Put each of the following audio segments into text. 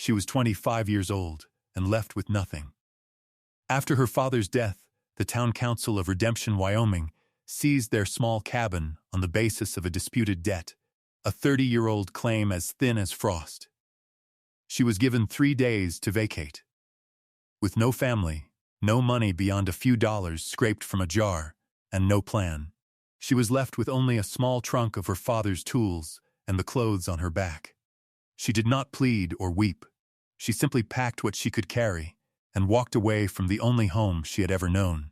She was 25 years old and left with nothing. After her father's death, the Town Council of Redemption, Wyoming, seized their small cabin on the basis of a disputed debt, a 30-year-old claim as thin as frost. She was given 3 days to vacate. With no family, no money beyond a few dollars scraped from a jar, and no plan, she was left with only a small trunk of her father's tools and the clothes on her back. She did not plead or weep. She simply packed what she could carry and walked away from the only home she had ever known.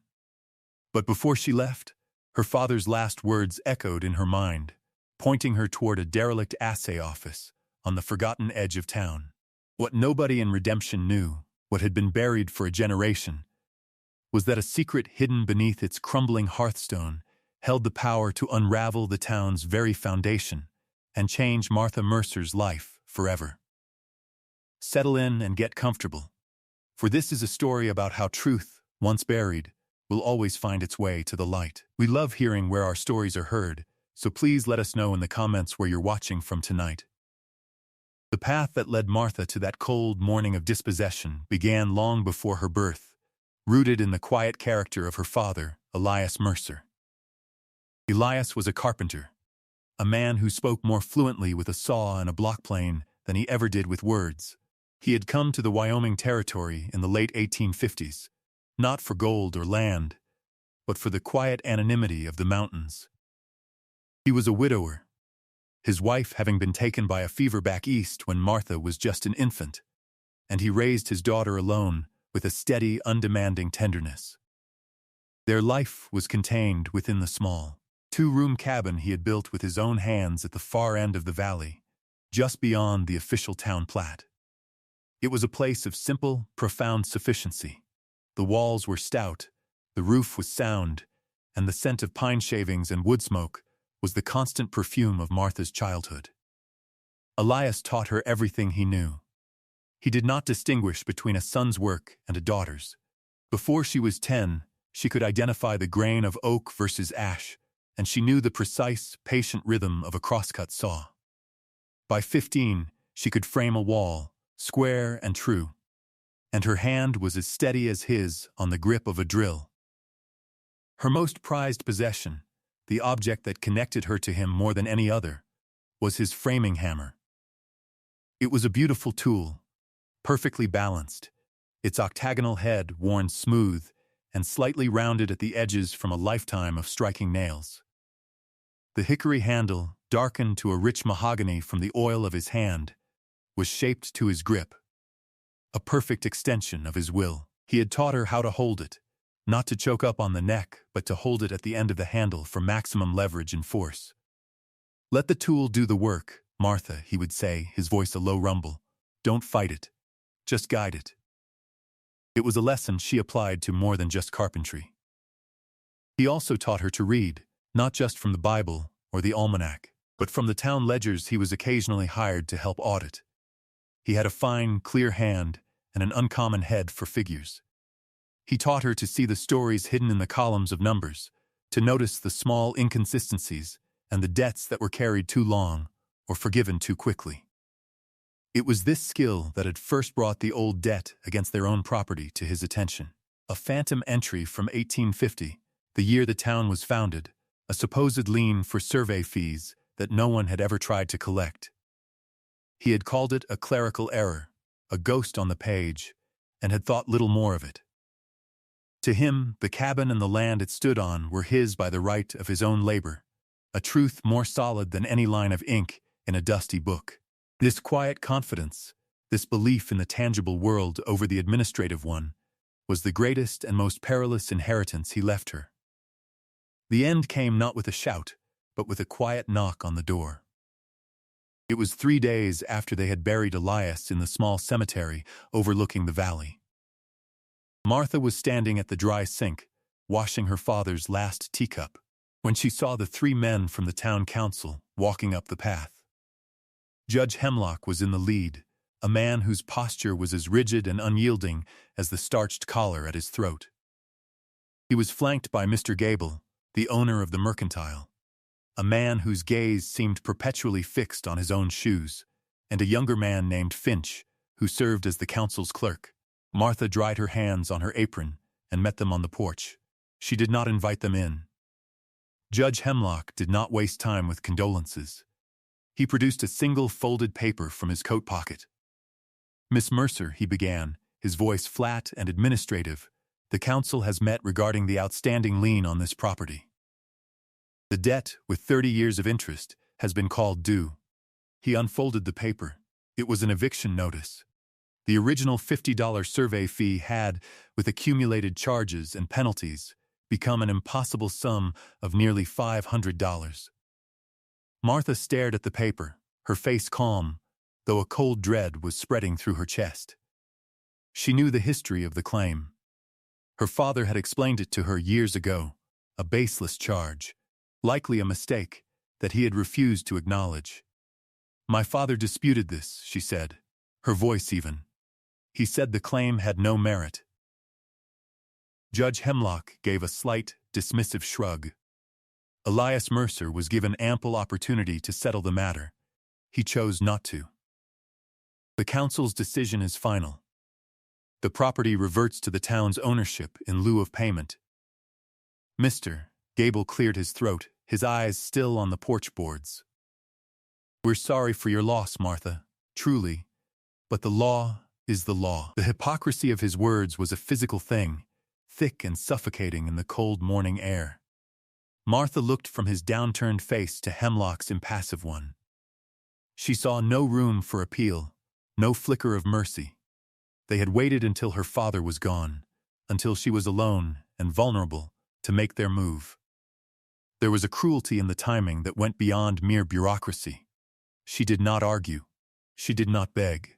But before she left, her father's last words echoed in her mind, pointing her toward a derelict assay office on the forgotten edge of town. What nobody in Redemption knew, what had been buried for a generation, was that a secret hidden beneath its crumbling hearthstone held the power to unravel the town's very foundation and change Martha Mercer's life forever. Settle in and get comfortable, for this is a story about how truth, once buried, will always find its way to the light. We love hearing where our stories are heard, so please let us know in the comments where you're watching from tonight. The path that led Martha to that cold morning of dispossession began long before her birth, rooted in the quiet character of her father, Elias Mercer. Elias was a carpenter, a man who spoke more fluently with a saw and a block plane than he ever did with words. He had come to the Wyoming Territory in the late 1850s, not for gold or land, but for the quiet anonymity of the mountains. He was a widower, his wife having been taken by a fever back east when Martha was just an infant, and he raised his daughter alone with a steady, undemanding tenderness. Their life was contained within the small, 2-room cabin he had built with his own hands at the far end of the valley, just beyond the official town plat. It was a place of simple, profound sufficiency. The walls were stout, the roof was sound, and the scent of pine shavings and wood smoke was the constant perfume of Martha's childhood. Elias taught her everything he knew. He did not distinguish between a son's work and a daughter's. Before she was 10, she could identify the grain of oak versus ash, and she knew the precise, patient rhythm of a crosscut saw. By 15, she could frame a wall, square and true, and her hand was as steady as his on the grip of a drill. Her most prized possession, the object that connected her to him more than any other, was his framing hammer. It was a beautiful tool, perfectly balanced, its octagonal head worn smooth and slightly rounded at the edges from a lifetime of striking nails. The hickory handle, darkened to a rich mahogany from the oil of his hand, was shaped to his grip, a perfect extension of his will. He had taught her how to hold it, not to choke up on the neck, but to hold it at the end of the handle for maximum leverage and force. "Let the tool do the work, Martha," he would say, his voice a low rumble. "Don't fight it. Just guide it." It was a lesson she applied to more than just carpentry. He also taught her to read, not just from the Bible or the almanac, but from the town ledgers he was occasionally hired to help audit. He had a fine, clear hand and an uncommon head for figures. He taught her to see the stories hidden in the columns of numbers, to notice the small inconsistencies and the debts that were carried too long or forgiven too quickly. It was this skill that had first brought the old debt against their own property to his attention. A phantom entry from 1850, the year the town was founded, a supposed lien for survey fees that no one had ever tried to collect. He had called it a clerical error, a ghost on the page, and had thought little more of it. To him, the cabin and the land it stood on were his by the right of his own labor, a truth more solid than any line of ink in a dusty book. This quiet confidence, this belief in the tangible world over the administrative one, was the greatest and most perilous inheritance he left her. The end came not with a shout, but with a quiet knock on the door. It was 3 days after they had buried Elias in the small cemetery overlooking the valley. Martha was standing at the dry sink, washing her father's last teacup, when she saw the 3 men from the town council walking up the path. Judge Hemlock was in the lead, a man whose posture was as rigid and unyielding as the starched collar at his throat. He was flanked by Mr. Gable, the owner of the mercantile, a man whose gaze seemed perpetually fixed on his own shoes, and a younger man named Finch, who served as the council's clerk. Martha dried her hands on her apron and met them on the porch. She did not invite them in. Judge Hemlock did not waste time with condolences. He produced a single folded paper from his coat pocket. "Miss Mercer," he began, his voice flat and administrative, "the council has met regarding the outstanding lien on this property. The debt, with 30 years of interest, has been called due." He unfolded the paper. It was an eviction notice. The original $50 survey fee had, with accumulated charges and penalties, become an impossible sum of nearly $500. Martha stared at the paper, her face calm, though a cold dread was spreading through her chest. She knew the history of the claim. Her father had explained it to her years ago, a baseless charge, likely a mistake, that he had refused to acknowledge. "My father disputed this," she said, her voice even. "He said the claim had no merit." Judge Hemlock gave a slight, dismissive shrug. Elias Mercer was given ample opportunity to settle the matter. He chose not to. "The council's decision is final. The property reverts to the town's ownership in lieu of payment." Mr. Gable cleared his throat, his eyes still on the porch boards. "We're sorry for your loss, Martha, truly, but the law is the law." The hypocrisy of his words was a physical thing, thick and suffocating in the cold morning air. Martha looked from his downturned face to Hemlock's impassive one. She saw no room for appeal, no flicker of mercy. They had waited until her father was gone, until she was alone and vulnerable, to make their move. There was a cruelty in the timing that went beyond mere bureaucracy. She did not argue. She did not beg.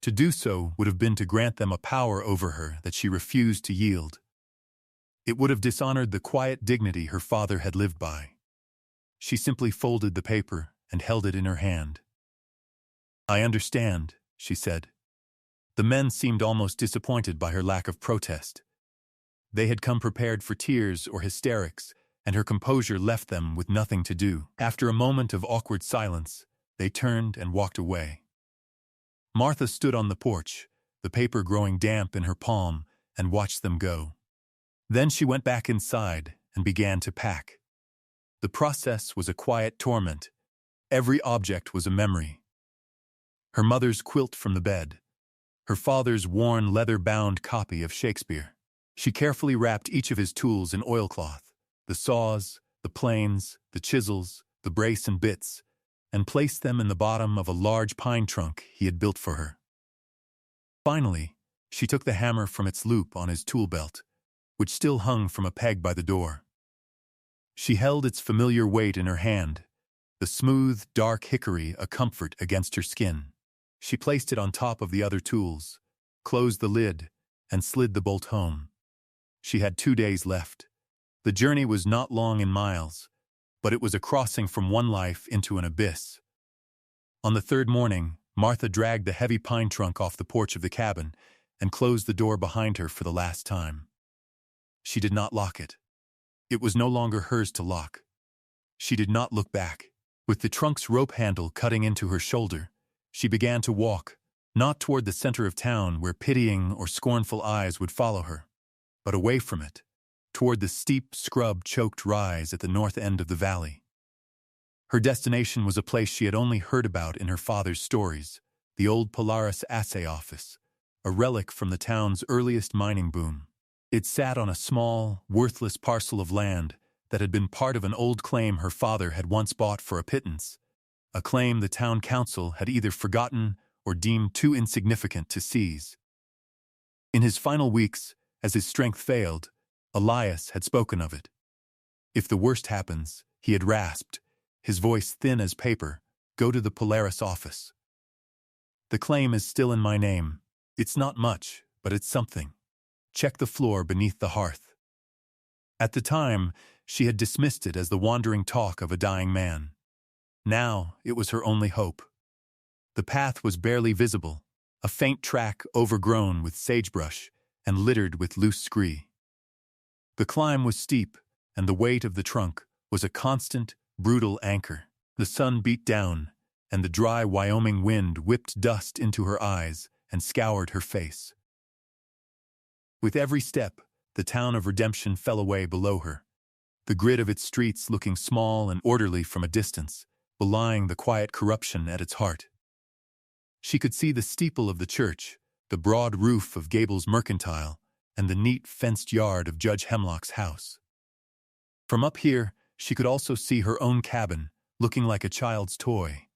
To do so would have been to grant them a power over her that she refused to yield. It would have dishonored the quiet dignity her father had lived by. She simply folded the paper and held it in her hand. "I understand," she said. The men seemed almost disappointed by her lack of protest. They had come prepared for tears or hysterics, and her composure left them with nothing to do. After a moment of awkward silence, they turned and walked away. Martha stood on the porch, the paper growing damp in her palm, and watched them go. Then she went back inside and began to pack. The process was a quiet torment. Every object was a memory. Her mother's quilt from the bed, her father's worn leather-bound copy of Shakespeare. She carefully wrapped each of his tools in oilcloth, the saws, the planes, the chisels, the brace and bits, and placed them in the bottom of a large pine trunk he had built for her. Finally, she took the hammer from its loop on his tool belt, which still hung from a peg by the door. She held its familiar weight in her hand, the smooth, dark hickory a comfort against her skin. She placed it on top of the other tools, closed the lid, and slid the bolt home. She had 2 days left. The journey was not long in miles, but it was a crossing from one life into an abyss. On the third morning, Martha dragged the heavy pine trunk off the porch of the cabin and closed the door behind her for the last time. She did not lock it. It was no longer hers to lock. She did not look back. With the trunk's rope handle cutting into her shoulder, she began to walk, not toward the center of town where pitying or scornful eyes would follow her, but away from it, toward the steep, scrub-choked rise at the north end of the valley. Her destination was a place she had only heard about in her father's stories, the old Polaris assay office, a relic from the town's earliest mining boom. It sat on a small, worthless parcel of land that had been part of an old claim her father had once bought for a pittance, a claim the town council had either forgotten or deemed too insignificant to seize. In his final weeks, as his strength failed, Elias had spoken of it. "If the worst happens," he had rasped, his voice thin as paper, "go to the Polaris office. The claim is still in my name. It's not much, but it's something. Check the floor beneath the hearth." At the time, she had dismissed it as the wandering talk of a dying man. Now it was her only hope. The path was barely visible, a faint track overgrown with sagebrush and littered with loose scree. The climb was steep, and the weight of the trunk was a constant, brutal anchor. The sun beat down, and the dry Wyoming wind whipped dust into her eyes and scoured her face. With every step, the town of Redemption fell away below her, the grid of its streets looking small and orderly from a distance, belying the quiet corruption at its heart. She could see the steeple of the church, the broad roof of Gable's mercantile, and the neat fenced yard of Judge Hemlock's house. From up here, she could also see her own cabin, looking like a child's toy,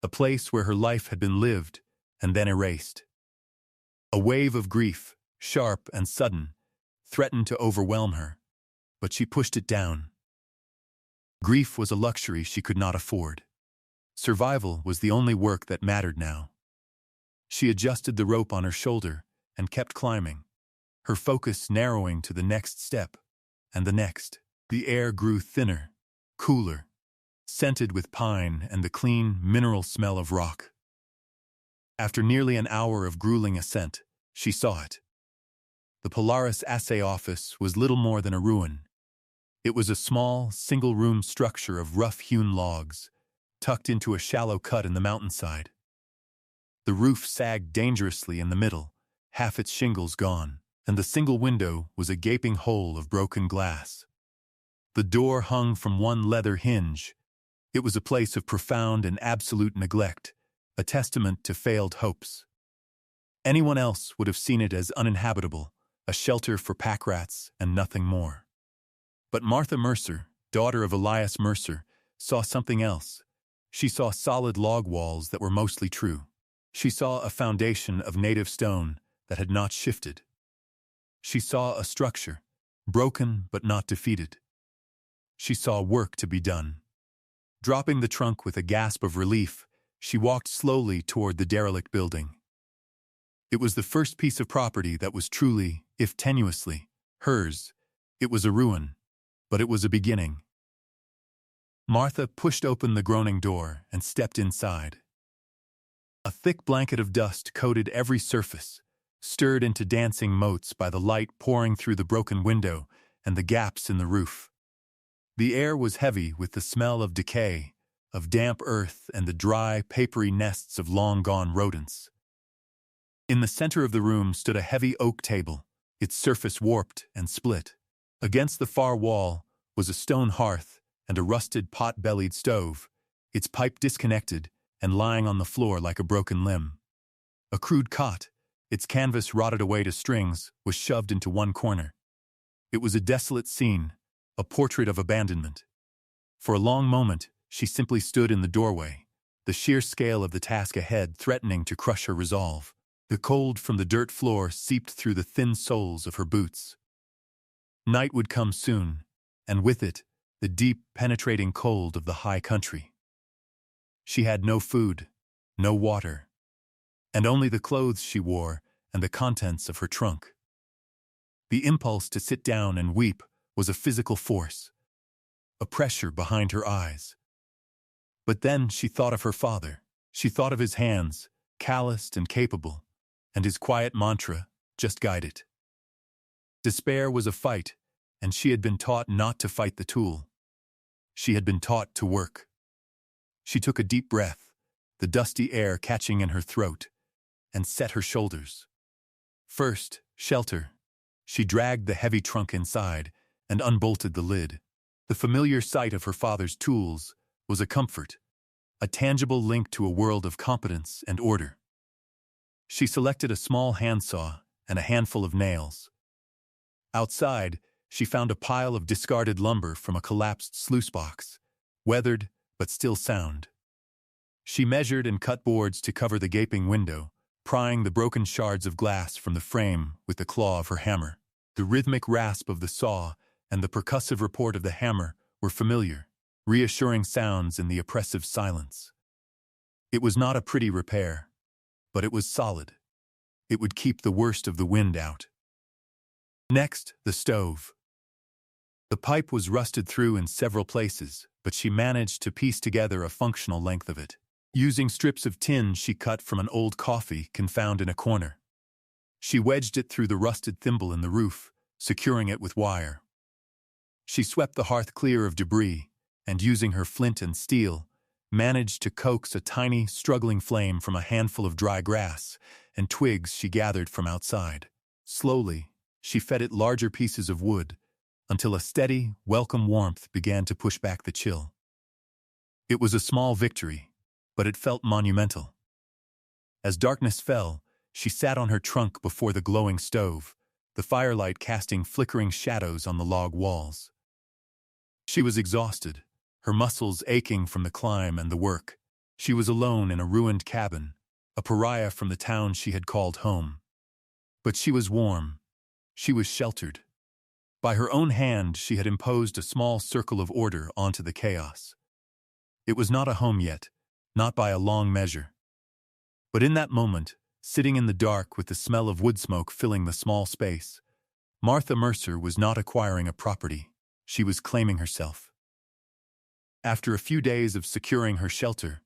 a place where her life had been lived and then erased. A wave of grief, sharp and sudden, threatened to overwhelm her, but she pushed it down. Grief was a luxury she could not afford. Survival was the only work that mattered now. She adjusted the rope on her shoulder and kept climbing, her focus narrowing to the next step and the next. The air grew thinner, cooler, scented with pine and the clean, mineral smell of rock. After nearly an hour of grueling ascent, she saw it. The Polaris Assay Office was little more than a ruin. It was a small, single-room structure of rough-hewn logs, tucked into a shallow cut in the mountainside. The roof sagged dangerously in the middle, half its shingles gone, and the single window was a gaping hole of broken glass. The door hung from one leather hinge. It was a place of profound and absolute neglect, a testament to failed hopes. Anyone else would have seen it as uninhabitable, a shelter for pack rats and nothing more. But Martha Mercer, daughter of Elias Mercer, saw something else. She saw solid log walls that were mostly true. She saw a foundation of native stone that had not shifted. She saw a structure, broken but not defeated. She saw work to be done. Dropping the trunk with a gasp of relief, she walked slowly toward the derelict building. It was the first piece of property that was truly, if tenuously, hers. It was a ruin, but it was a beginning. Martha pushed open the groaning door and stepped inside. A thick blanket of dust coated every surface, stirred into dancing motes by the light pouring through the broken window and the gaps in the roof. The air was heavy with the smell of decay, of damp earth and the dry, papery nests of long-gone rodents. In the center of the room stood a heavy oak table, its surface warped and split. Against the far wall was a stone hearth and a rusted pot-bellied stove, its pipe disconnected and lying on the floor like a broken limb. A crude cot, its canvas rotted away to strings, was shoved into one corner. It was a desolate scene, a portrait of abandonment. For a long moment, she simply stood in the doorway, the sheer scale of the task ahead threatening to crush her resolve. The cold from the dirt floor seeped through the thin soles of her boots. Night would come soon, and with it, the deep, penetrating cold of the high country. She had no food, no water, and only the clothes she wore and the contents of her trunk. The impulse to sit down and weep was a physical force, a pressure behind her eyes. But then she thought of her father. She thought of his hands, calloused and capable, and his quiet mantra, just guide it. Despair was a fight, and she had been taught not to fight the tool. She had been taught to work. She took a deep breath, the dusty air catching in her throat, and set her shoulders. First, shelter. She dragged the heavy trunk inside and unbolted the lid. The familiar sight of her father's tools was a comfort, a tangible link to a world of competence and order. She selected a small handsaw and a handful of nails. Outside, she found a pile of discarded lumber from a collapsed sluice box, weathered but still sound. She measured and cut boards to cover the gaping window, prying the broken shards of glass from the frame with the claw of her hammer. The rhythmic rasp of the saw and the percussive report of the hammer were familiar, reassuring sounds in the oppressive silence. It was not a pretty repair, but it was solid. It would keep the worst of the wind out. Next, the stove. The pipe was rusted through in several places, but she managed to piece together a functional length of it. Using strips of tin she cut from an old coffee can found in a corner. She wedged it through the rusted thimble in the roof, securing it with wire. She swept the hearth clear of debris, and using her flint and steel, managed to coax a tiny, struggling flame from a handful of dry grass and twigs she gathered from outside. Slowly, she fed it larger pieces of wood until a steady, welcome warmth began to push back the chill. It was a small victory, but it felt monumental. As darkness fell, she sat on her trunk before the glowing stove, the firelight casting flickering shadows on the log walls. She was exhausted, her muscles aching from the climb and the work. She was alone in a ruined cabin, a pariah from the town she had called home. But she was warm. She was sheltered. By her own hand, she had imposed a small circle of order onto the chaos. It was not a home yet, not by a long measure. But in that moment, sitting in the dark with the smell of wood smoke filling the small space, Martha Mercer was not acquiring a property. She was claiming herself. After a few days of securing her shelter,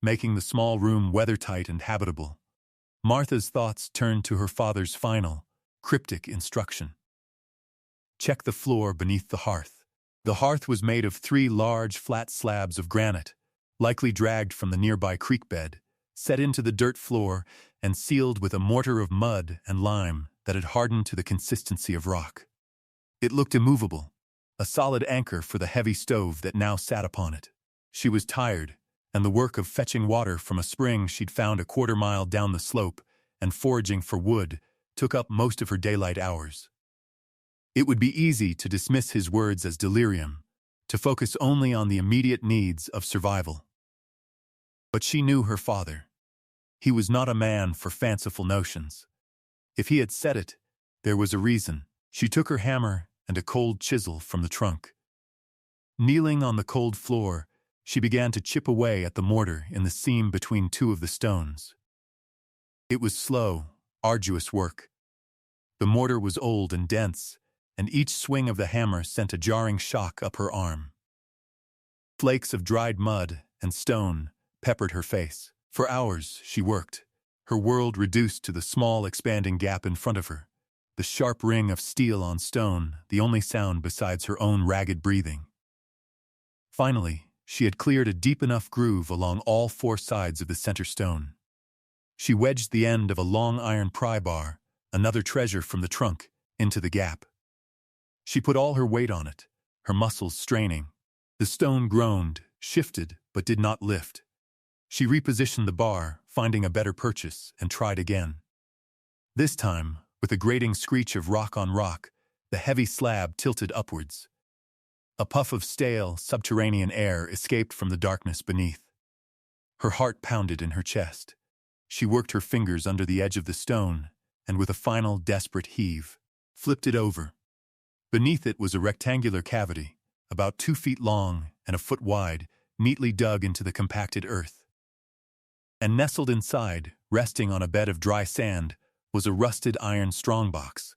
making the small room weathertight and habitable, Martha's thoughts turned to her father's final, cryptic instruction. Check the floor beneath the hearth. The hearth was made of 3 large, flat slabs of granite, likely dragged from the nearby creek bed, set into the dirt floor and sealed with a mortar of mud and lime that had hardened to the consistency of rock. It looked immovable, a solid anchor for the heavy stove that now sat upon it. She was tired, and the work of fetching water from a spring she'd found a quarter-mile down the slope and foraging for wood took up most of her daylight hours. It would be easy to dismiss his words as delirium, to focus only on the immediate needs of survival. But she knew her father. He was not a man for fanciful notions. If he had said it, there was a reason. She took her hammer and a cold chisel from the trunk. Kneeling on the cold floor, she began to chip away at the mortar in the seam between 2 of the stones. It was slow, arduous work. The mortar was old and dense, and each swing of the hammer sent a jarring shock up her arm. Flakes of dried mud and stone peppered her face. For hours she worked, her world reduced to the small expanding gap in front of her, the sharp ring of steel on stone, the only sound besides her own ragged breathing. Finally, she had cleared a deep enough groove along all 4 sides of the center stone. She wedged the end of a long iron pry bar, another treasure from the trunk, into the gap. She put all her weight on it, her muscles straining. The stone groaned, shifted, but did not lift. She repositioned the bar, finding a better purchase, and tried again. This time, with a grating screech of rock on rock, the heavy slab tilted upwards. A puff of stale, subterranean air escaped from the darkness beneath. Her heart pounded in her chest. She worked her fingers under the edge of the stone, and with a final desperate heave, flipped it over. Beneath it was a rectangular cavity, about 2 feet long and a foot wide, neatly dug into the compacted earth. And nestled inside, resting on a bed of dry sand, was a rusted iron strongbox.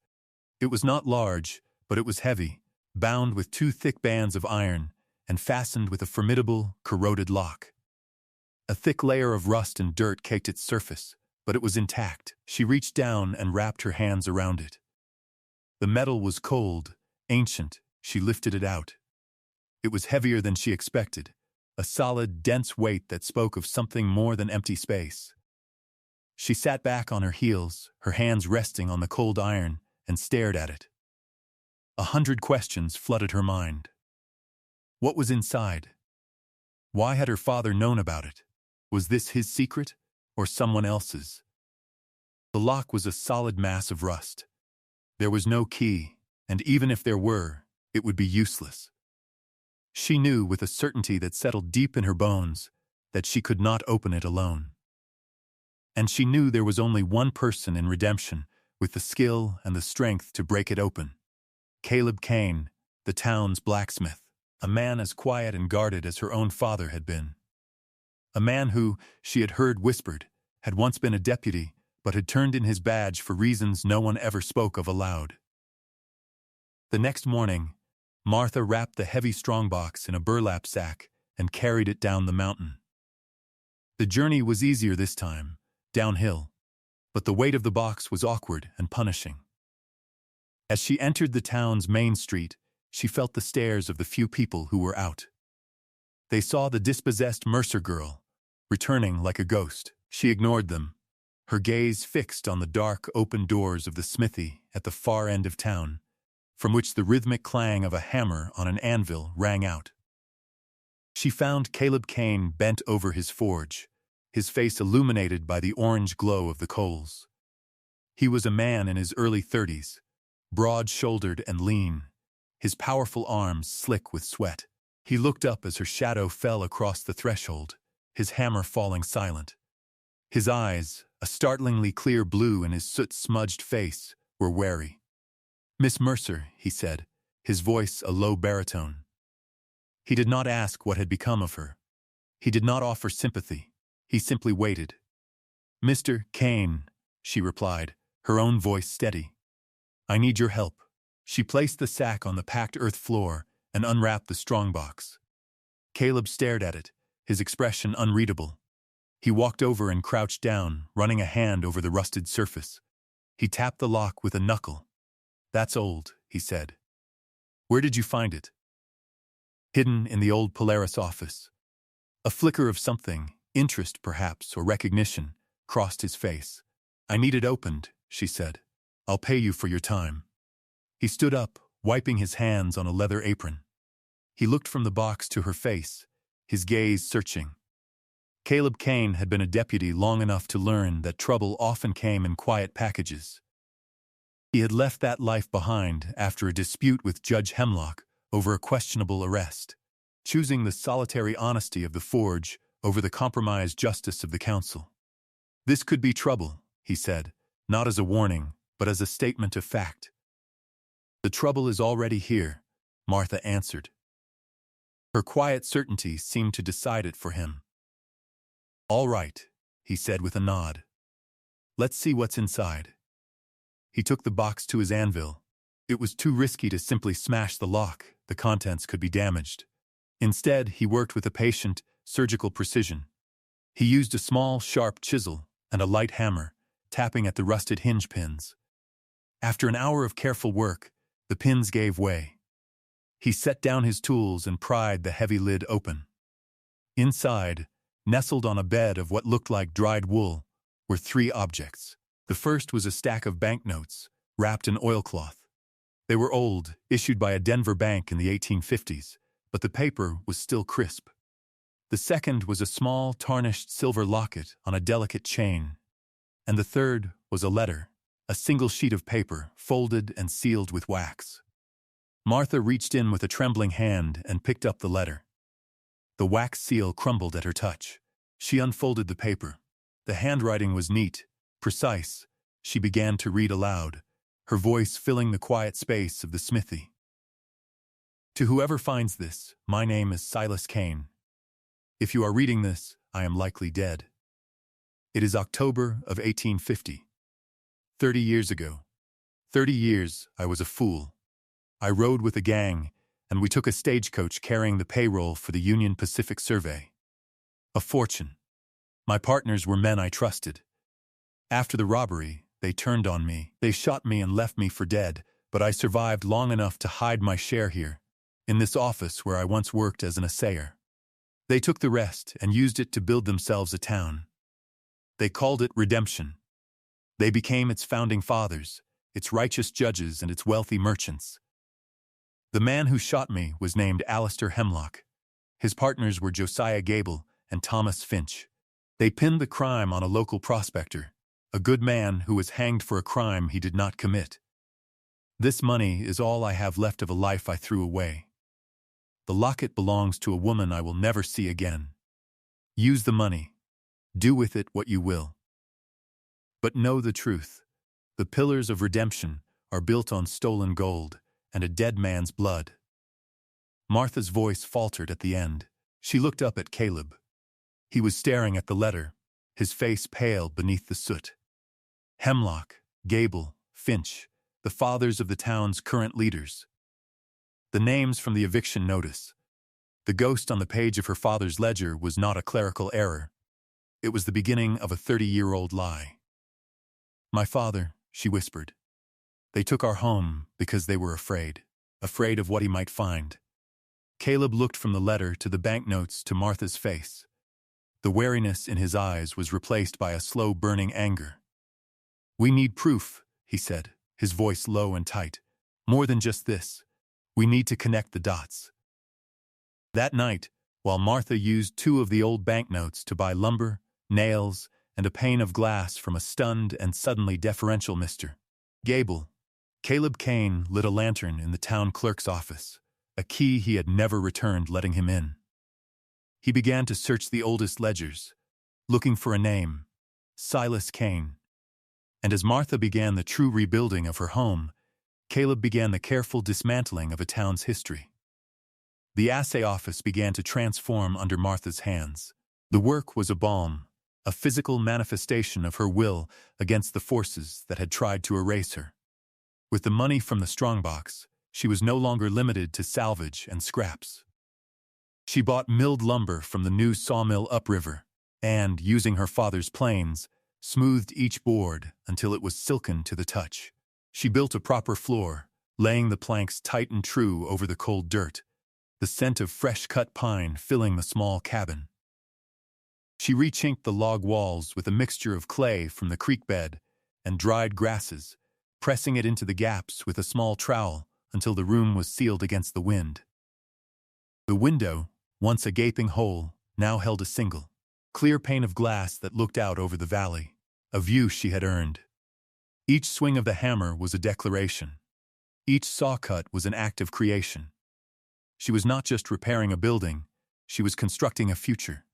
It was not large, but it was heavy, bound with 2 thick bands of iron and fastened with a formidable, corroded lock. A thick layer of rust and dirt caked its surface, but it was intact. She reached down and wrapped her hands around it. The metal was cold, ancient. She lifted it out. It was heavier than she expected, a solid, dense weight that spoke of something more than empty space. She sat back on her heels, her hands resting on the cold iron, and stared at it. 100 questions flooded her mind. What was inside? Why had her father known about it? Was this his secret, or someone else's? The lock was a solid mass of rust. There was no key, and even if there were, it would be useless. She knew with a certainty that settled deep in her bones that she could not open it alone. And she knew there was only one person in Redemption with the skill and the strength to break it open. Caleb Kane, the town's blacksmith, a man as quiet and guarded as her own father had been. A man who, she had heard whispered, had once been a deputy, but had turned in his badge for reasons no one ever spoke of aloud. The next morning, Martha wrapped the heavy strongbox in a burlap sack and carried it down the mountain. The journey was easier this time, downhill, but the weight of the box was awkward and punishing. As she entered the town's main street, she felt the stares of the few people who were out. They saw the dispossessed Mercer girl, returning like a ghost. She ignored them, her gaze fixed on the dark, open doors of the smithy at the far end of town, from which the rhythmic clang of a hammer on an anvil rang out. She found Caleb Kane bent over his forge, his face illuminated by the orange glow of the coals. He was a man in his early 30s, broad-shouldered and lean, his powerful arms slick with sweat. He looked up as her shadow fell across the threshold, his hammer falling silent. His eyes, a startlingly clear blue in his soot-smudged face, were wary. "Miss Mercer," he said, his voice a low baritone. He did not ask what had become of her. He did not offer sympathy. He simply waited. "Mr. Kane," she replied, her own voice steady. "I need your help." She placed the sack on the packed earth floor and unwrapped the strongbox. Caleb stared at it, his expression unreadable. He walked over and crouched down, running a hand over the rusted surface. He tapped the lock with a knuckle. "That's old," he said. "Where did you find it?" "Hidden in the old Polaris office." A flicker of something, interest perhaps, or recognition, crossed his face. "I need it opened," she said. "I'll pay you for your time." He stood up, wiping his hands on a leather apron. He looked from the box to her face, his gaze searching. Caleb Kane had been a deputy long enough to learn that trouble often came in quiet packages. He had left that life behind after a dispute with Judge Hemlock over a questionable arrest, choosing the solitary honesty of the forge over the compromised justice of the council. "This could be trouble," he said, not as a warning, but as a statement of fact. "The trouble is already here," Martha answered. Her quiet certainty seemed to decide it for him. "All right," he said with a nod. "Let's see what's inside." He took the box to his anvil. It was too risky to simply smash the lock, the contents could be damaged. Instead, he worked with a patient, surgical precision. He used a small, sharp chisel and a light hammer, tapping at the rusted hinge pins. After an hour of careful work, the pins gave way. He set down his tools and pried the heavy lid open. Inside, nestled on a bed of what looked like dried wool, were 3 objects. The first was a stack of banknotes, wrapped in oilcloth. They were old, issued by a Denver bank in the 1850s, but the paper was still crisp. The second was a small, tarnished silver locket on a delicate chain. And the third was a letter, a single sheet of paper, folded and sealed with wax. Martha reached in with a trembling hand and picked up the letter. The wax seal crumbled at her touch. She unfolded the paper. The handwriting was neat, precise. She began to read aloud, her voice filling the quiet space of the smithy. "To whoever finds this, my name is Silas Kane. If you are reading this, I am likely dead. It is October of 1850. 30 years ago. 30 years, I was a fool. I rode with a gang, and we took a stagecoach carrying the payroll for the Union Pacific Survey. A fortune. My partners were men I trusted. After the robbery, they turned on me. They shot me and left me for dead, but I survived long enough to hide my share here, in this office where I once worked as an assayer. They took the rest and used it to build themselves a town. They called it redemption. They became its founding fathers, its righteous judges and its wealthy merchants. The man who shot me was named Alistair Hemlock. His partners were Josiah Gable and Thomas Finch. They pinned the crime on a local prospector, a good man who was hanged for a crime he did not commit. This money is all I have left of a life I threw away. The locket belongs to a woman I will never see again. Use the money. Do with it what you will. But know the truth. The pillars of redemption are built on stolen gold and a dead man's blood." Martha's voice faltered at the end. She looked up at Caleb. He was staring at the letter, his face pale beneath the soot. Hemlock, Gable, Finch, the fathers of the town's current leaders. The names from the eviction notice. The ghost on the page of her father's ledger was not a clerical error. It was the beginning of a 30-year-old lie. "My father," she whispered. "They took our home because they were afraid of what he might find. Caleb looked from the letter to the banknotes to Martha's face. The wariness in his eyes was replaced by a slow burning anger. "We need proof," he said, his voice low and tight. "More than just this. We need to connect the dots." That night, while Martha used 2 of the old banknotes to buy lumber, nails, and a pane of glass from a stunned and suddenly deferential Mr. Gable, Caleb Kane lit a lantern in the town clerk's office, a key he had never returned letting him in. He began to search the oldest ledgers, looking for a name, Silas Kane. And as Martha began the true rebuilding of her home, Caleb began the careful dismantling of a town's history. The assay office began to transform under Martha's hands. The work was a balm, a physical manifestation of her will against the forces that had tried to erase her. With the money from the strongbox, she was no longer limited to salvage and scraps. She bought milled lumber from the new sawmill upriver, and, using her father's planes, smoothed each board until it was silken to the touch. She built a proper floor, laying the planks tight and true over the cold dirt, the scent of fresh-cut pine filling the small cabin. She rechinked the log walls with a mixture of clay from the creek bed and dried grasses, pressing it into the gaps with a small trowel until the room was sealed against the wind. The window, once a gaping hole, now held a single, clear pane of glass that looked out over the valley, a view she had earned. Each swing of the hammer was a declaration. Each saw cut was an act of creation. She was not just repairing a building, she was constructing a future.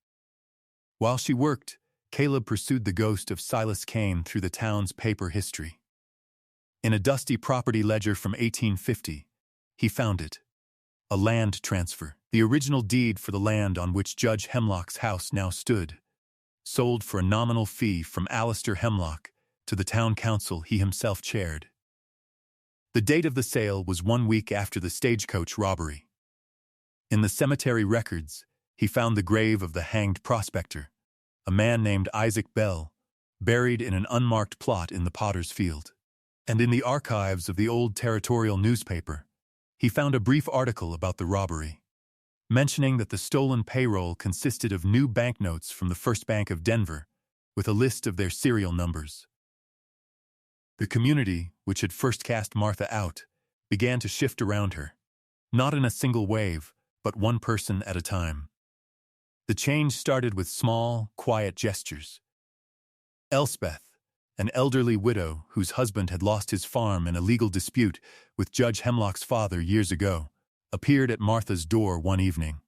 While she worked, Caleb pursued the ghost of Silas Kane through the town's paper history. In a dusty property ledger from 1850, he found it. A land transfer, the original deed for the land on which Judge Hemlock's house now stood, sold for a nominal fee from Alistair Hemlock to the town council he himself chaired. The date of the sale was 1 week after the stagecoach robbery. In the cemetery records, he found the grave of the hanged prospector, a man named Isaac Bell, buried in an unmarked plot in the Potter's Field. And in the archives of the old territorial newspaper, he found a brief article about the robbery, mentioning that the stolen payroll consisted of new banknotes from the First Bank of Denver, with a list of their serial numbers. The community, which had first cast Martha out, began to shift around her, not in a single wave, but one person at a time. The change started with small, quiet gestures. Elspeth, an elderly widow whose husband had lost his farm in a legal dispute with Judge Hemlock's father years ago, appeared at Martha's door one evening.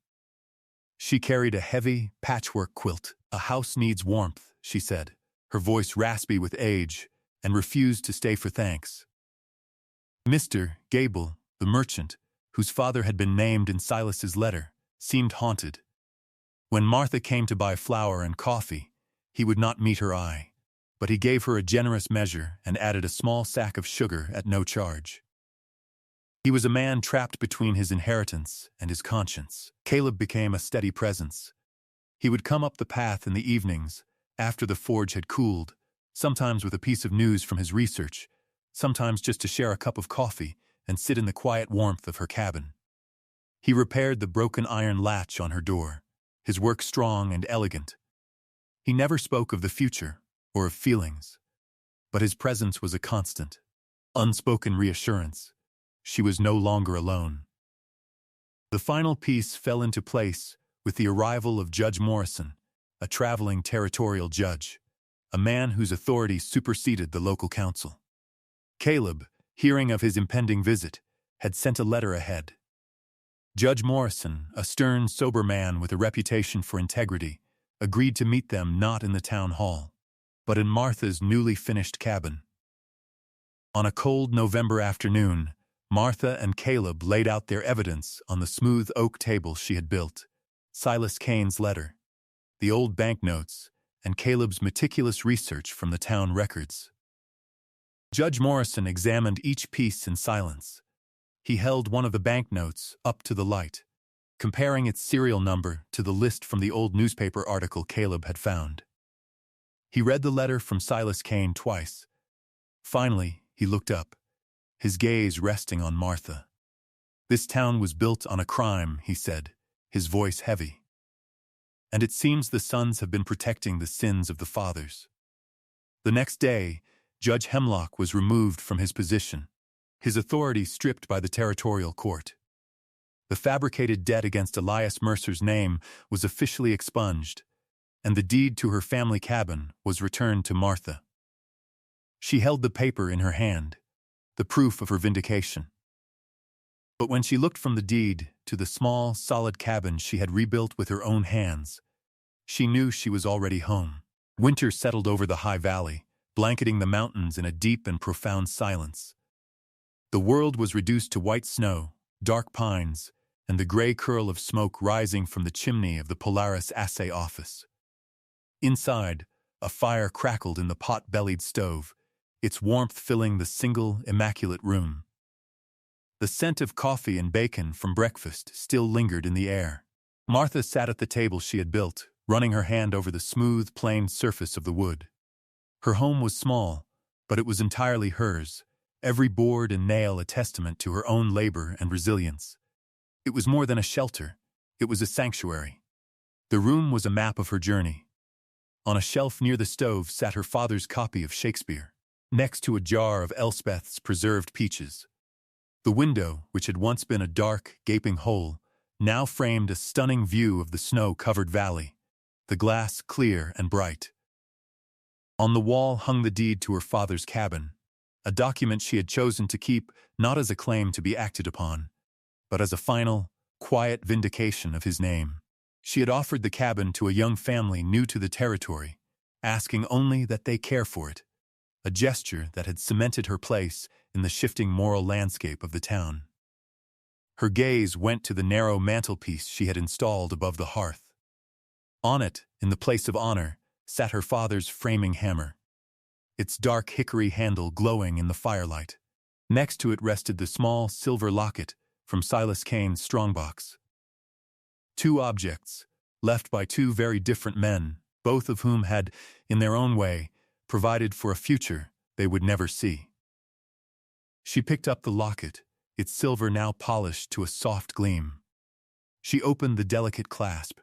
She carried a heavy, patchwork quilt. "A house needs warmth," she said, her voice raspy with age, and refused to stay for thanks. Mr. Gable, the merchant, whose father had been named in Silas's letter, seemed haunted. When Martha came to buy flour and coffee, he would not meet her eye, but he gave her a generous measure and added a small sack of sugar at no charge. He was a man trapped between his inheritance and his conscience. Caleb became a steady presence. He would come up the path in the evenings, after the forge had cooled, sometimes with a piece of news from his research, sometimes just to share a cup of coffee and sit in the quiet warmth of her cabin. He repaired the broken iron latch on her door, his work strong and elegant. He never spoke of the future or of feelings, but his presence was a constant, unspoken reassurance. She was no longer alone. The final piece fell into place with the arrival of Judge Morrison, a traveling territorial judge, a man whose authority superseded the local council. Caleb, hearing of his impending visit, had sent a letter ahead. Judge Morrison, a stern, sober man with a reputation for integrity, agreed to meet them not in the town hall, but in Martha's newly finished cabin. On a cold November afternoon, Martha and Caleb laid out their evidence on the smooth oak table she had built: Silas Kane's letter, the old banknotes, and Caleb's meticulous research from the town records. Judge Morrison examined each piece in silence. He held one of the banknotes up to the light, comparing its serial number to the list from the old newspaper article Caleb had found. He read the letter from Silas Kane twice. Finally, he looked up, his gaze resting on Martha. "This town was built on a crime," he said, his voice heavy. "And it seems the sons have been protecting the sins of the fathers." The next day, Judge Hemlock was removed from his position, his authority stripped by the territorial court. The fabricated debt against Elias Mercer's name was officially expunged, and the deed to her family cabin was returned to Martha. She held the paper in her hand, the proof of her vindication. But when she looked from the deed to the small, solid cabin she had rebuilt with her own hands, she knew she was already home. Winter settled over the high valley, blanketing the mountains in a deep and profound silence. The world was reduced to white snow, dark pines, and the gray curl of smoke rising from the chimney of the Polaris assay office. Inside, a fire crackled in the pot-bellied stove, its warmth filling the single, immaculate room. The scent of coffee and bacon from breakfast still lingered in the air. Martha sat at the table she had built, running her hand over the smooth, planed surface of the wood. Her home was small, but it was entirely hers, every board and nail a testament to her own labor and resilience. It was more than a shelter, it was a sanctuary. The room was a map of her journey. On a shelf near the stove sat her father's copy of Shakespeare, next to a jar of Elspeth's preserved peaches. The window, which had once been a dark, gaping hole, now framed a stunning view of the snow-covered valley, the glass clear and bright. On the wall hung the deed to her father's cabin, a document she had chosen to keep not as a claim to be acted upon, but as a final, quiet vindication of his name. She had offered the cabin to a young family new to the territory, asking only that they care for it, a gesture that had cemented her place in the shifting moral landscape of the town. Her gaze went to the narrow mantelpiece she had installed above the hearth. On it, in the place of honor, sat her father's framing hammer, its dark hickory handle glowing in the firelight. Next to it rested the small silver locket from Silas Kane's strongbox. Two objects, left by two very different men, both of whom had, in their own way, provided for a future they would never see. She picked up the locket, its silver now polished to a soft gleam. She opened the delicate clasp.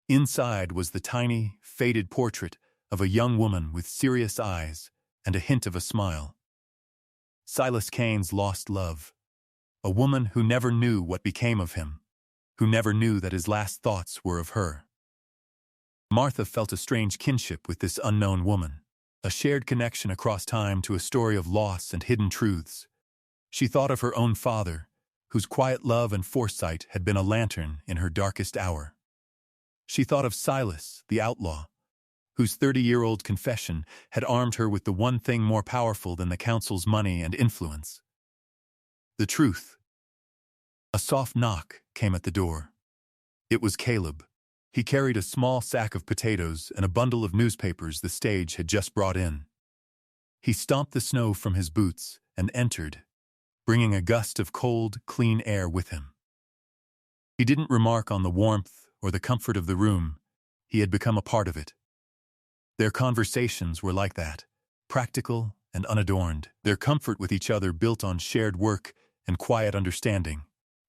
Inside was the tiny, faded portrait of a young woman with serious eyes and a hint of a smile. Silas Kane's lost love. A woman who never knew what became of him, who never knew that his last thoughts were of her. Martha felt a strange kinship with this unknown woman, a shared connection across time to a story of loss and hidden truths. She thought of her own father, whose quiet love and foresight had been a lantern in her darkest hour. She thought of Silas, the outlaw, whose 30-year-old confession had armed her with the one thing more powerful than the council's money and influence: the truth. A soft knock came at the door. It was Caleb. He carried a small sack of potatoes and a bundle of newspapers the stage had just brought in. He stomped the snow from his boots and entered, bringing a gust of cold, clean air with him. He didn't remark on the warmth or the comfort of the room. He had become a part of it. Their conversations were like that, practical and unadorned, their comfort with each other built on shared work and quiet understanding,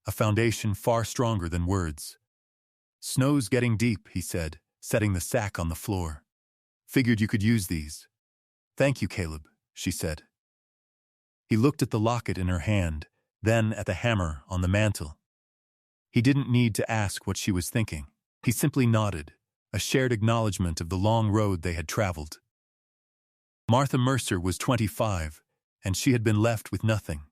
a foundation far stronger than words. "Snow's getting deep," he said, setting the sack on the floor. "Figured you could use these." "Thank you, Caleb," she said. He looked at the locket in her hand, then at the hammer on the mantel. He didn't need to ask what she was thinking. He simply nodded, a shared acknowledgement of the long road they had traveled. Martha Mercer was 25, and she had been left with nothing.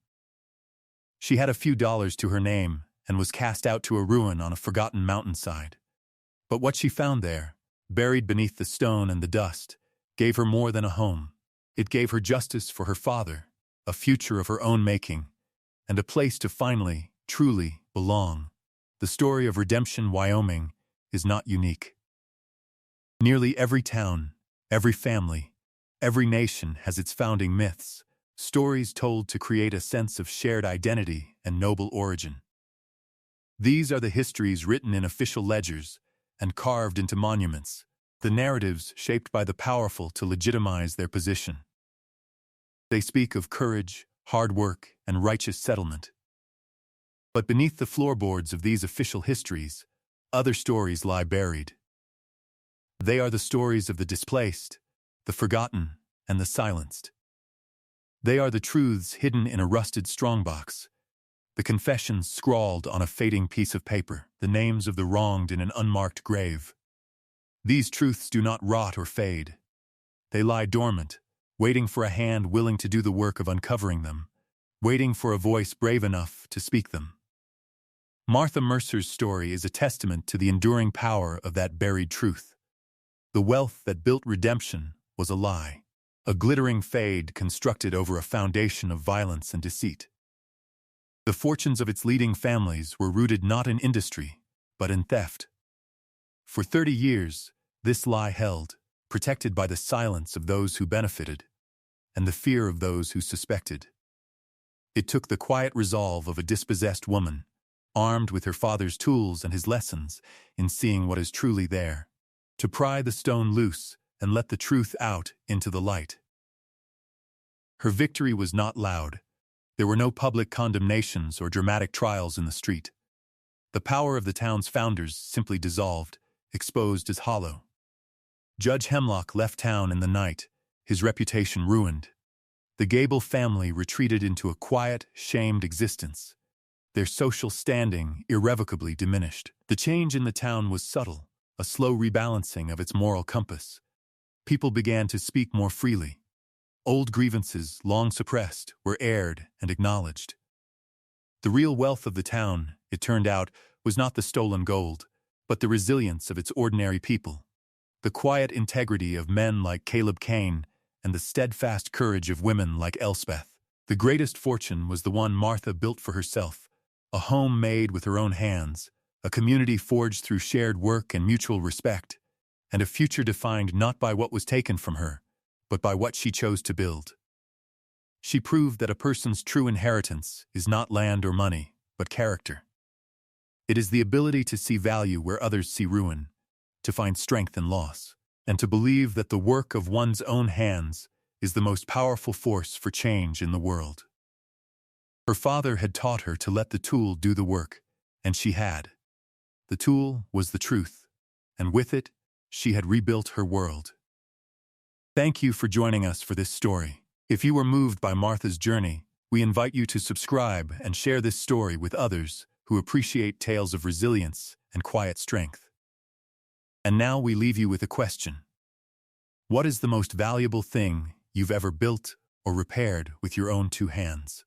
She had a few dollars to her name and was cast out to a ruin on a forgotten mountainside. But what she found there, buried beneath the stone and the dust, gave her more than a home. It gave her justice for her father, a future of her own making, and a place to finally, truly belong. The story of Redemption, Wyoming, is not unique. Nearly every town, every family, every nation has its founding myths, stories told to create a sense of shared identity and noble origin. These are the histories written in official ledgers and carved into monuments, the narratives shaped by the powerful to legitimize their position. They speak of courage, hard work, and righteous settlement. But beneath the floorboards of these official histories, other stories lie buried. They are the stories of the displaced, the forgotten, and the silenced. They are the truths hidden in a rusted strongbox, the confessions scrawled on a fading piece of paper, the names of the wronged in an unmarked grave. These truths do not rot or fade. They lie dormant, waiting for a hand willing to do the work of uncovering them, waiting for a voice brave enough to speak them. Martha Mercer's story is a testament to the enduring power of that buried truth. The wealth that built redemption was a lie, a glittering fade constructed over a foundation of violence and deceit. The fortunes of its leading families were rooted not in industry, but in theft. For 30 years, this lie held, protected by the silence of those who benefited and the fear of those who suspected. It took the quiet resolve of a dispossessed woman, armed with her father's tools and his lessons in seeing what is truly there, to pry the stone loose and let the truth out into the light. Her victory was not loud. There were no public condemnations or dramatic trials in the street. The power of the town's founders simply dissolved, exposed as hollow. Judge Hemlock left town in the night, his reputation ruined. The Gable family retreated into a quiet, shamed existence, their social standing irrevocably diminished. The change in the town was subtle, a slow rebalancing of its moral compass. People began to speak more freely. Old grievances, long suppressed, were aired and acknowledged. The real wealth of the town, it turned out, was not the stolen gold, but the resilience of its ordinary people, the quiet integrity of men like Caleb Kane, and the steadfast courage of women like Elspeth. The greatest fortune was the one Martha built for herself, a home made with her own hands, a community forged through shared work and mutual respect, and a future defined not by what was taken from her, but by what she chose to build. She proved that a person's true inheritance is not land or money, but character. It is the ability to see value where others see ruin, to find strength in loss, and to believe that the work of one's own hands is the most powerful force for change in the world. Her father had taught her to let the tool do the work, and she had. The tool was the truth, and with it, she had rebuilt her world. Thank you for joining us for this story. If you were moved by Martha's journey, we invite you to subscribe and share this story with others who appreciate tales of resilience and quiet strength. And now we leave you with a question. What is the most valuable thing you've ever built or repaired with your own two hands?